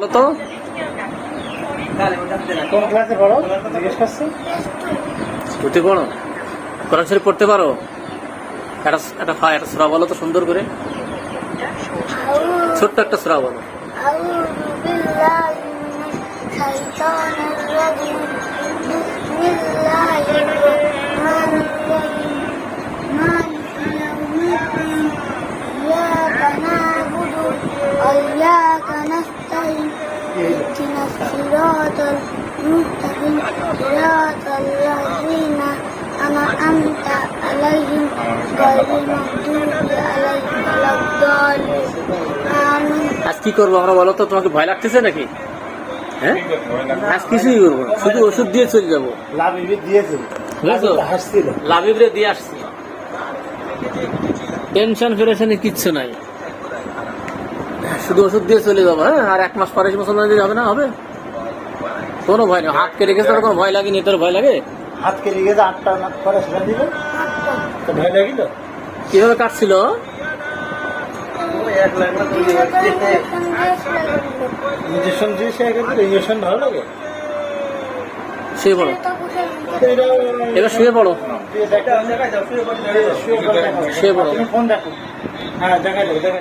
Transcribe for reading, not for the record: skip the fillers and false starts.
বলো তো কোন ক্লাসে পড়ো জিজ্ঞেস করছি। তুই পড়ো, কোরআন শরীফ পড়তে পারো? একটা সূরা বলো তো সুন্দর করে, ছোট্ট একটা সূরা বলো। اهدنا الصراط المستقيم صراط الذين أنعمت عليهم غير المغضوب عليهم ولا الضالين آمين। আজ কি করবো আমরা বলো তো? তোমাকে ভয় লাগতেছে নাকি? হ্যাঁ, আজ কিছুই করবো না, শুধু ওষুধ দিয়ে চলে যাবো। লাভিবে দিয়েছে, বুঝছো? হাসছিল। লাভিবরে দিয়ে আসছি, টেনশন ফেরেশানি কিচ্ছু নাই, শুধু ওষুধ দিয়ে চলে যাবো। হ্যাঁ, আর 1 মাস পরে মুসলমান দিয়ে যাবে না, হবে কোনো ভয় নেই। হাত কেটে গেছে, তোর কোনো ভয় লাগেনি? তোর ভয় লাগে? হাত কেটে গেছে 8টা পরে সেটা দিল, তো ভয় লাগিল। কিভাবে কাটছিল? ইঞ্জেকশন দিয়ে সে ইঞ্জেকশন ভালো লাগে। শুয়ে পড়ো, এবার শুয়ে পড়ো, শুয়ে পড়ো। ফোন দেখো। হ্যাঁ দেখা যাবে।